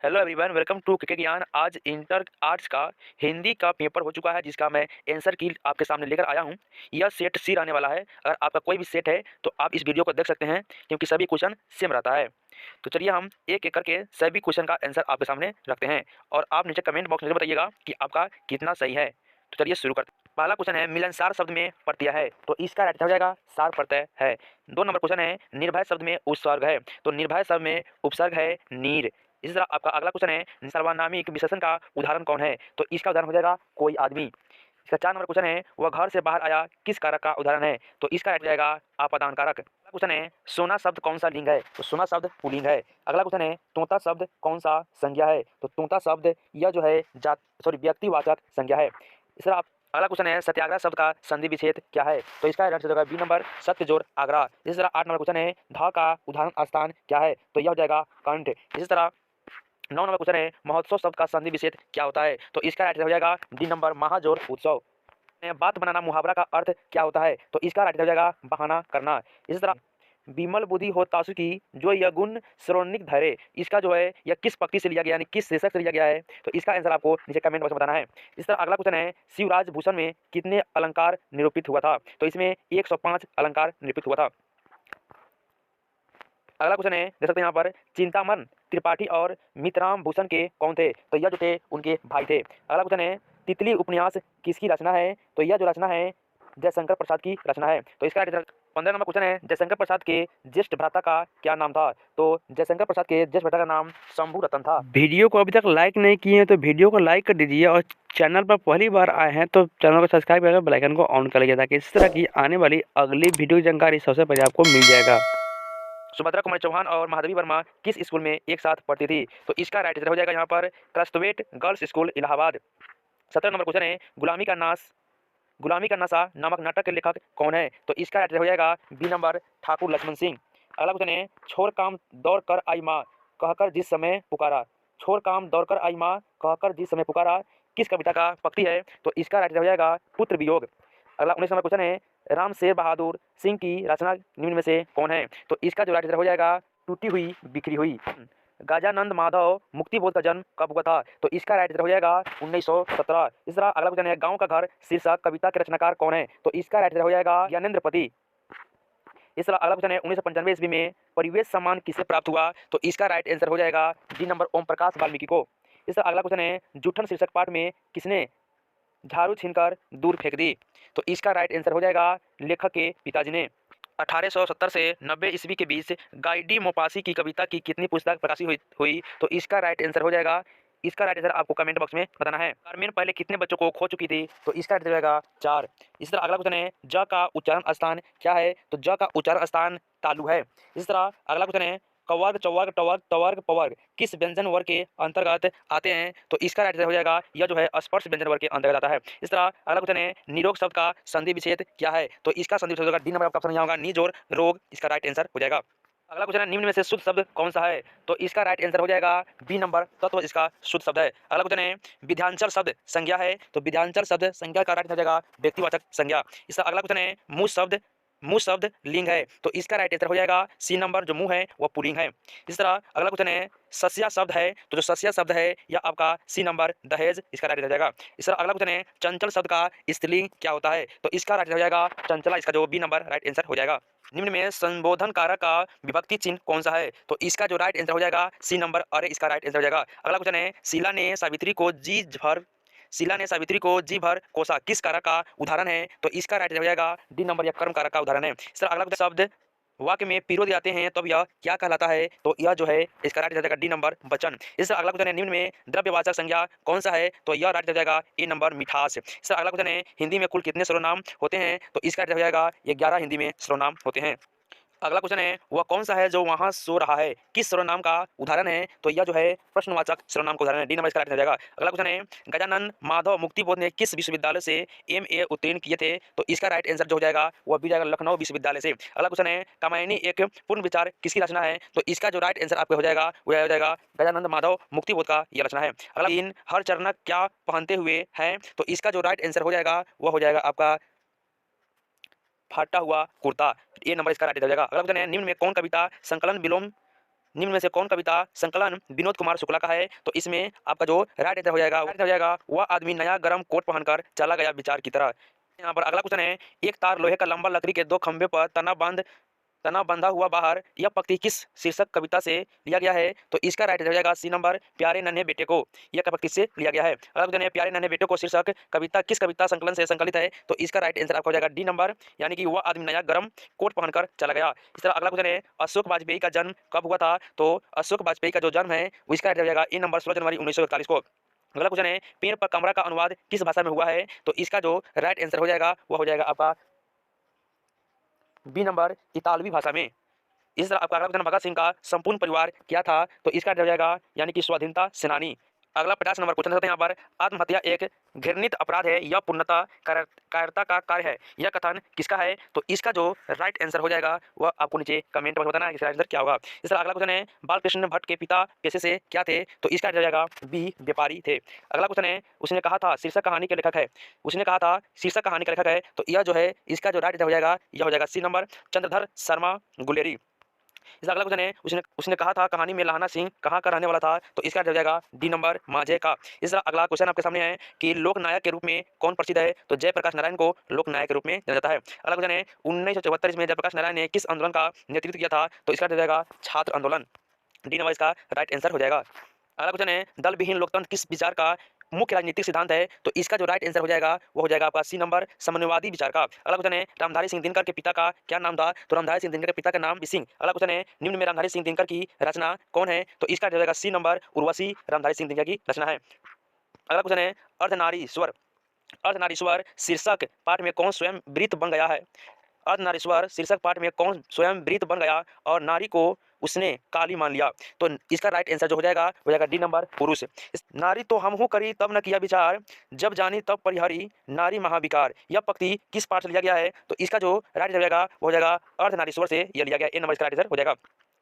Hello everyone, welcome to cricket Gyan. आज inter arts का हिंदी का पेपर हो चुका है, जिसका मैं आंसर की आपके सामने लेकर आया हूं। यह सेट सी रहने वाला है। अगर आपका कोई भी सेट है तो आप इस वीडियो को देख सकते हैं, क्योंकि सभी क्वेश्चन सेम रहता है। तो चलिए हम एक एक करके सभी क्वेश्चन का आंसर आपके सामने रखते हैं, और आप नीचे कमेंट बॉक्स में बताइएगा कि आपका कितना सही है। तो चलिए शुरू करते हैं। पहला क्वेश्चन है, मिलनसार शब्द में प्रत्यय है, तो इसका राइट हो जाएगा सार प्रत्यय है। 2 नंबर क्वेश्चन है, निर्भय शब्द में उपसर्ग है, तो निर्भय शब्द में उपसर्ग है नीर। इसी तरह आपका अगला क्वेश्चन है, सर्वनामिक विशेषण का उदाहरण कौन है, तो इसका उदाहरण हो जाएगा कोई आदमी। इसका 4 नंबर क्वेश्चन है, वह घर से बाहर आया किस कारक का उदाहरण है, तो इसका राइट हो जाएगा आपादान कारक। अगला क्वेश्चन है, सोना शब्द कौन सा लिंग है, तो सोना शब्द पुल्लिंग है। अगला क्वेश्चन है, तोता शब्द कौन सा संज्ञा है, तो तोता शब्द यह जो है जात व्यक्तिवाचक संज्ञा है। इस तरह अगला क्वेश्चन है, सत्याग्रह शब्द का संधि विच्छेद क्या है, तो इसका राइट हो जाएगा बी नंबर सत्य जोड़ आग्रह। इसी तरह 8 नंबर क्वेश्चन है, ध का उदाहरण स्थान क्या है, तो यह हो जाएगा कंठ। इसी तरह 9 नंबर क्वेश्चन है, महोत्सव शब्द का संधि विच्छेद क्या होता है, तो इसका राइट हो जाएगा डी नंबर महाजोर उत्सव। बात बनाना मुहावरा का अर्थ क्या होता है, तो इसका राइट हो जाएगा बहाना करना। इसी तरह विमल बुद्धि हो तासु की जो यह गुण श्रोणिक धरे, इसका जो है यह किस पंक्ति से लिया गया, यानी किस शीर्षक से लिया गया है, तो इसका आंसर आपको नीचे कमेंट बॉक्स में बताना है। इस तरह अगला क्वेश्चन है, शिवराज भूषण में कितने अलंकार निरूपित हुआ था, तो इसमें 105 अलंकार निरूपित हुआ था। अगला क्वेश्चन है, देख सकते हैं यहाँ पर, चिंतामन त्रिपाठी और मितराम भूषण के कौन थे, तो यह जो थे उनके भाई थे। अगला क्वेश्चन है, तितली उपन्यास किसकी रचना है, तो यह जो रचना है जयशंकर प्रसाद की रचना है, तो इसका 15 नंबर क्वेश्चन है, जयशंकर प्रसाद के ज्येष्ठ भ्राता का क्या नाम था, तो जयशंकर प्रसाद के ज्येष्ठ भ्राता का नाम शंभू रतन था। वीडियो को अभी तक लाइक नहीं किए हैं तो वीडियो को लाइक कर दीजिए, और चैनल पर पहली बार आए हैं तो चैनल को सब्सक्राइब करके बेल आइकन को ऑन कर लीजिए, ताकि इस तरह की आने वाली अगली वीडियो की जानकारी सबसे पहले आपको मिल जाएगा। सुभद्रा कुमारी चौहान और महादेवी वर्मा किस स्कूल में एक साथ पढ़ती थी, तो इसका राइट आंसर हो जाएगा यहाँ पर Crosthwaite girls school Allahabad. 17 number question है, गुलामी का नशा नामक नाटक के लेखक कौन है, तो इसका राइट आंसर हो जाएगा बी नंबर ठाकुर लक्ष्मण सिंह। अगला क्वेश्चन है, छोड़ काम दौड़ कर आई माँ कहकर जिस समय पुकारा, छोड़ काम दौड़ कर आई माँ कहकर जिस समय पुकारा किस कविता का पंक्ति है, तो इसका राइट आंसर हो जाएगा पुत्र वियोग। अगला 19 नंबर क्वेश्चन है, राम शेर बहादुर सिंह की रचना निम्न में से कौन है, तो इसका जो राइट आंसर हो जाएगा टूटी हुई बिखरी हुई। गजानंद माधव मुक्तिबोध का जन्म कब हुआ था, तो इसका राइट आंसर हो जाएगा 1917। इस तरह अगला क्वेश्चन है, गांव का घर शीर्षक कविता के रचनाकार कौन है, तो इसका राइट आंसर हो जाएगा ज्ञानेंद्रपति। इस तरह अगला क्वेश्चन है, 1995 ईस्वी में परिवेश सम्मान किसे प्राप्त हुआ, तो इसका राइट आंसर हो जाएगा डी नंबर ओम प्रकाश वाल्मीकि को। इस तरह अगला क्वेश्चन है, जूठन शीर्षक पाठ में किसने झाड़ू छीनकर दूर फेंक दी, तो इसका राइट आंसर हो जाएगा लेखक के पिताजी ने। 1870 से 90 ईस्वी के बीच गाइडी मोपासी की कविता की कितनी पुस्तक प्रकाशित हुई, तो इसका राइट आंसर हो जाएगा, इसका राइट आंसर आपको कमेंट बॉक्स में बताना है। कारमेन पहले कितने बच्चों को खो चुकी थी, तो इसका राइट हो जाएगा 4। इस तरह अगला क्वेश्चन है, ज का उच्चारण स्थान क्या है, तो ज का उच्चारण स्थान तालु है। इस तरह अगला क्वेश्चन है, कवर्ग चवर्ग टवर्ग तवर्ग पवर्ग किस व्यंजन वर्ग के अंतर्गत आते हैं, तो इसका राइट आंसर हो जाएगा यह जो है स्पर्श व्यंजन वर्ग के अंतर्गत आता है। इस तरह अगला क्वेश्चन है, निरोग शब्द का संधि विच्छेद क्या है, तो इसका संधि विच्छेद होगा डी नंबर आपका ऑप्शन यहाँ होगा निजोर रोग, इसका राइट आंसर हो जाएगा। अगला क्वेश्चन है, निम्न में से शुद्ध शब्द कौन सा है, तो इसका राइट आंसर हो जाएगा बी नंबर तत्व, इसका शुद्ध शब्द है। अगला क्वेश्चन है, विध्यांचल शब्द संज्ञा है, तो विध्यांचल शब्द संज्ञा का राइट हो जाएगा व्यक्तिवाचक संज्ञा। इसका अगला क्वेश्चन है, मुंह शब्द लिंग है, तो इसका राइट आंसर हो जाएगा सी नंबर, जो मुंह है वह पुल्लिंग है। इस तरह अगला क्वेश्चन है, सस्या शब्द है, तो जो सस्या शब्द है यह आपका सी नंबर दहेज, इसका राइट हो जाएगा। इस तरह अगला क्वेश्चन है, चंचल शब्द का स्त्रीलिंग क्या होता है, तो इसका राइट हो जाएगा चंचला, इसका जो बी नंबर राइट आंसर हो जाएगा। निम्न में संबोधन कारक का विभक्ति चिन्ह कौन सा है, तो इसका जो राइट आंसर हो जाएगा सी नंबर अरे, इसका राइट आंसर हो जाएगा। अगला क्वेश्चन है, शीला ने सावित्री को जी भर कोसा किस कारक का उदाहरण है, तो इसका राइट हो जाएगा डी नंबर, यह कर्म कारक का उदाहरण है। इस तरह अगला शब्द वाक्य में पिरो जाते हैं तब यह क्या कहलाता है, तो यह जो है इसका राइट हो जाएगा डी नंबर वचन। इस तरह अगला क्वेश्चन है, निम्न में द्रव्यवाचक संज्ञा कौन सा है, तो यह राइट हो जाएगा ए नंबर मिठास। इस तरह अगला क्वेश्चन है, हिंदी में कुल कितने सर्वनाम होते हैं, तो इसका राइट हो जाएगा 11 हिंदी में सर्वनाम होते हैं। अगला क्वेश्चन है, वह कौन सा है जो वहां सो रहा है, किस सर्वनाम का उदाहरण है, तो यह जो है प्रश्नवाचक सर्वनाम का उदाहरण है, डी नंबर इसका राइट हो जाएगा। अगला क्वेश्चन है, गजानंद माधव मुक्तिबोध ने किस विश्वविद्यालय से एमए उत्तीर्ण किए थे, तो इसका राइट आंसर जो हो जाएगा वह भी जाएगा लखनऊ विश्वविद्यालय से। अगला क्वेश्चन है, कामायनी एक पूर्ण विचार किसकी रचना है, तो इसका जो राइट आंसर आपको हो जाएगा वह हो जाएगा गजानंद माधव मुक्तिबोध का यह रचना है। अगला तीन, हर चरण क्या पहनते हुए है, तो इसका जो राइट आंसर हो जाएगा वह हो जाएगा आपका फाटा हुआ कुर्ता, ये नंबर इसका राइट हो जाएगा। अगला क्वेश्चन है, निम्न में कौन कविता संकलन विलोम निम्न में से कौन कविता संकलन विनोद कुमार शुक्ला का है? तो इसमें आपका जो राइट आंसर हो जाएगा वह आदमी नया गर्म कोट पहनकर चला गया विचार की तरह। यहाँ पर अगला क्वेश्चन है, एक तार लोहे का लंबा लकड़ी के दो खंभे पर तना बंधा हुआ बाहर, यह पंक्ति किस शीर्षक कविता से लिया गया है? तो इसका राइट आंसर हो जाएगा सी नंबर, प्यारे नन्हे बेटे को। यह पंक्ति से लिया गया है। अगला क्वेश्चन है, प्यारे नन्हे बेटे को शीर्षक कविता किस कविता संकलन से संकलित है? तो इसका राइट आंसर आपका हो जाएगा डी नंबर, यानी कि वह आदमी नया गर्म कोट पहनकर चला गया। इस तरह अगला क्वेश्चन है, अशोक वाजपेयी का जन्म कब हुआ था? तो अशोक वाजपेयी का जो जन्म है इसका राइट हो जाएगा ए नंबर 16 जनवरी 1941 को। अगला क्वेश्चन है, पेड़ पर कमरा का अनुवाद किस भाषा में हुआ है? तो इसका जो राइट आंसर हो जाएगा वह हो जाएगा आपका बी नंबर, इतालवी भाषा में। इस तरह आपका अगला क्वेश्चन, भगत सिंह का संपूर्ण परिवार क्या था? तो इसका हो जाएगा यानी कि स्वाधीनता सेनानी। अगला 50 नंबर क्वेश्चन होता है यहाँ पर, आत्महत्या एक घृणित अपराध है, यह पूर्णतः कायरता का कार्य है, यह कथन किसका है? तो इसका जो राइट आंसर हो जाएगा वह आपको नीचे कमेंट बॉक्स में बताना है इसका आंसर क्या होगा। इस तरह अगला क्वेश्चन है, बालकृष्ण भट्ट के पिता पेशे से क्या थे? तो इसका हो जाएगा बी, व्यापारी थे। अगला क्वेश्चन है, उसने कहा था शीर्षक कहानी के लेखक है, उसने कहा था शीर्षक कहानी के लेखक है, तो यह जो है इसका जो राइट आंसर हो जाएगा यह हो जाएगा सी नंबर, चंद्रधर शर्मा गुलेरी। इस अगला क्वेश्चन है, उसने उसने कहा था कहानी में लहाना सिंह कहाँ का रहने वाला था? तो इसका हो जाएगा डी नंबर, मांझे का। इस तरह अगला क्वेश्चन आपके सामने है कि लोक नायक के रूप में कौन प्रसिद्ध है? तो जयप्रकाश नारायण को लोक नायक के रूप में जाना जाता है। अगला क्वेश्चन है, 1974 में जयप्रकाश नारायण ने किस आंदोलन का नेतृत्व किया था? तो इसका हो जाएगा छात्र आंदोलन। डी नंबर इसका राइट आंसर हो जाएगा। अगला क्वेश्चन है, दल विहीन लोकतंत्र किस विचार का मुख्य राजनीतिक सिद्धांत है? तो इसका जो राइट आंसर हो जाएगा वो हो जाएगा आपका सी नंबर, साम्यवादी विचार का। अगला क्वेश्चन है, रामधारी सिंह दिनकर के पिता का क्या नाम था? तो रामधारी सिंह दिनकर के पिता का नाम भी सिंह। अगला क्वेश्चन है, निम्न में रामधारी सिंह दिनकर की रचना कौन है? तो इसका हो जाएगा सी नंबर, उर्वशी रामधारी सिंह दिनकर की रचना है। अगला क्वेश्चन है, अर्धनारीश्वर शीर्षक पाठ में कौन स्वयं वृत्त बन गया है? अर्धनारीश्वर शीर्षक पाठ में कौन स्वयं वृत्त बन गया और नारी को उसने काली मान लिया? तो इसका राइट आंसर जो हो जाएगा डी नंबर, पुरुष। नारी तो हम हूँ करी तब न किया विचार, जब जानी तब परिहरी नारी महाविकार, यह पंक्ति किस पाठ से लिया गया है? तो इसका जो राइट हो जाएगा वो हो जाएगा अर्धनारीश्वर से यह लिया गया, ए नंबर इसका राइट आंसर हो जाएगा।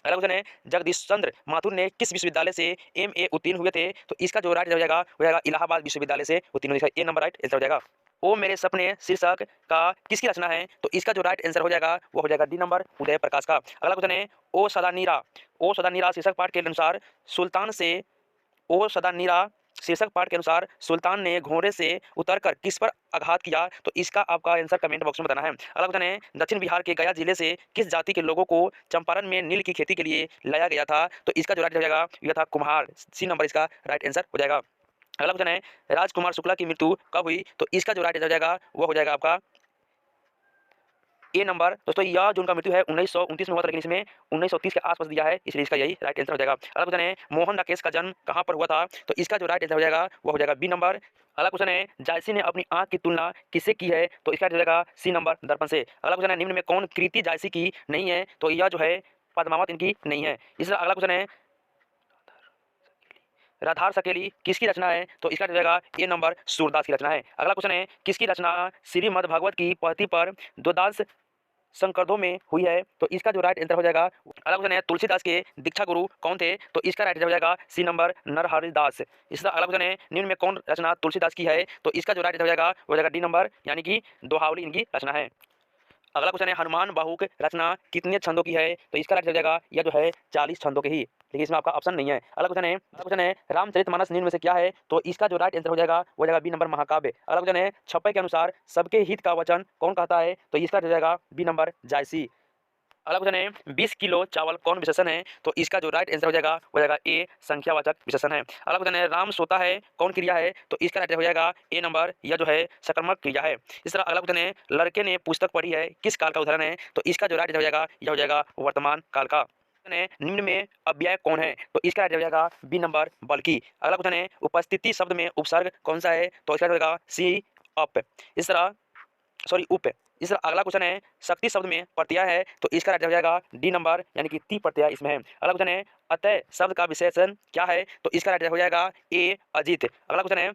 अगला क्वेश्चन है, जगदीश चंद्र माथुर ने किस विश्वविद्यालय से MA उत्तीर्ण हुए थे? तो इसका जो राइट हो जाएगा इलाहाबाद विश्वविद्यालय से उत्तीर्ण हुए, ए नंबर राइट आंसर हो जाएगा। ओ मेरे सपने शीर्षक का किसकी रचना है? तो इसका जो राइट आंसर हो जाएगा वो हो जाएगा डी नंबर, उदय प्रकाश का। अगला क्वेश्चन है, ओ सदा नीरा शीर्षक पाठ के अनुसार सुल्तान ने घोड़े से उतरकर किस पर आघात किया? तो इसका आपका आंसर कमेंट बॉक्स में बताना है। अगला क्वेश्चन है, दक्षिण बिहार के गया जिले से किस जाति के लोगों को चंपारण में नील की खेती के लिए लाया गया था? तो इसका जो राइट हो जाएगा यह था कुम्हार, सी नंबर इसका राइट आंसर हो जाएगा। अगला क्वेश्चन है, राजकुमार शुक्ला की मृत्यु कब हुई? तो इसका जो राइट आंसर हो जाएगा वो हो जाएगा आपका ए नंबर। दोस्तों यह जो उनका मृत्यु है 1929 में हुआ था, लेकिन इसमें 1930 के आसपास दिया है, इसलिए इसका यही राइट आंसर हो जाएगा। अगला क्वेश्चन है, मोहन राकेश का जन्म कहाँ पर हुआ था? तो इसका जो राइट आंसर हो जाएगा वो हो जाएगा बी नंबर। अगला क्वेश्चन है, जायसी ने अपनी आंख की तुलना किससे की है? तो इसका हो जाएगा सी नंबर, दर्पण से। अगला क्वेश्चन है, निम्न में कौन कृति जायसी की नहीं है? तो यह जो है पद्मावत इनकी नहीं है। इस अगला क्वेश्चन है, राधार सकेली किसकी रचना है? तो इसका हो जाएगा ए नंबर, सूरदास की रचना है। अगला क्वेश्चन है, किसकी रचना श्रीमद् भागवत की पहती पर द्वादश संकर्दों में हुई है? तो इसका जो राइट आंसर हो जाएगा। अगला क्वेश्चन है, तुलसीदास के दीक्षा गुरु कौन थे? तो इसका राइट आंसर हो जाएगा सी नंबर, नरहरिदास। इसका अगला क्वेश्चन है, निम्न में कौन रचना तुलसीदास की है? तो इसका जो राइट आंसर हो जाएगा वो हो जाएगा डी नंबर, यानी कि दोहावली इनकी रचना है। अगला क्वेश्चन है, हनुमान बाहुक रचना कितने छंदों की है? तो इसका राइट हो जाएगा यह जो है 40 छंदों के ही, लेकिन इसमें आपका ऑप्शन नहीं है। अगला क्वेश्चन है, रामचरितमानस निम्न में से क्या है? तो इसका जो राइट आंसर हो जाएगा वो हो जाएगा बी नंबर, महाकाव्य। अगला क्वेश्चन है, छप्पे के अनुसार सबके हित का वचन कौन कहता है? तो इसका हो जाएगा बी नंबर, जायसी। अगला क्वेश्चन है, 20 किलो चावल कौन विशेषण है? तो इसका जो राइट आंसर हो जाएगा वो जाएगा ए, संख्यावाचक विशेषण है। अगला क्वेश्चन है, राम सोता है कौन क्रिया है? तो इसका राइट हो जाएगा ए नंबर, यह जो है सकर्मक क्रिया है। इस तरह अगला क्वेश्चन है, लड़के ने पुस्तक पढ़ी है किस काल का उदाहरण है? तो इसका जो राइट हो जाएगा यह हो जाएगा वर्तमान काल का। निम्न में अव्यय कौन है? तो इसका राइट हो जाएगा बी नंबर, बल्कि। अगला क्वेश्चन है, उपस्थिति शब्द में उपसर्ग कौन सा है? तो इसका जाएगा सी, अप। इस तरह उप। इस अगला क्वेश्चन है, शक्ति शब्द में प्रत्यय है? तो इसका राइट हो जाएगा डी नंबर, यानी कि ती प्रत्यय इसमें है। अगला क्वेश्चन है, अतः शब्द का विशेषण क्या है? तो इसका राइट हो जाएगा ए, अजित। अगला क्वेश्चन है,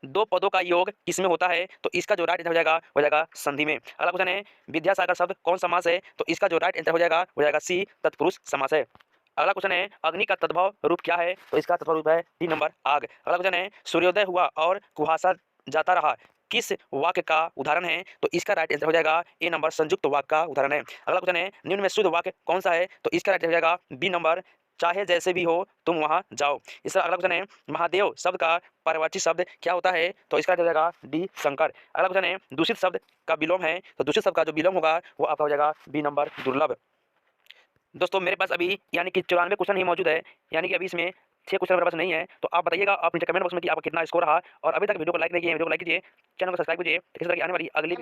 दो पदों का योग किसमें होता है? तो इसका जो राइट आंसर हो जाएगा संधि में। अगला क्वेश्चन है, विद्यासागर शब्द कौन समास है? तो इसका जो राइट आंसर हो जाएगा सी, तत्पुरुष समास है। अगला क्वेश्चन है, अग्नि का तद्भव रूप क्या है? तो इसका तद्भव रूप है डी नंबर, आग। अगला क्वेश्चन है, सूर्योदय हुआ और कुहासा जाता रहा किस वाक्य का उदाहरण है? तो इसका राइट आंसर हो जाएगा ए नंबर, संयुक्त वाक्य का उदाहरण है। अगला क्वेश्चन है, निम्न में शुद्ध वाक्य कौन सा है? तो इसका राइट हो जाएगा बी नंबर, चाहे जैसे भी हो तुम वहाँ जाओ। इसका अगला क्वेश्चन है महादेव शब्द का पर्यायवाची शब्द क्या होता है? तो इसका हो जाएगा डी शंकर। अगला क्वेश्चन है दूषित शब्द का विलोम है, तो दूषित शब्द का जो विलोम होगा वो आपका हो जाएगा बी नंबर दुर्लभ। दोस्तों मेरे पास अभी यानी कि 94 क्वेश्चन ही मौजूद है, यानी कि अभी इसमें 6 क्वेश्चन मेरे पास नहीं है। तो आप बताइएगा आप नीचे कमेंट बॉक्स में कि आपका कितना स्कोर रहा, और अभी तक वीडियो को लाइक नहीं किए वीडियो को लाइक कीजिए, चैनल को सब्सक्राइब कीजिए। इस तरह की आने वाली अगली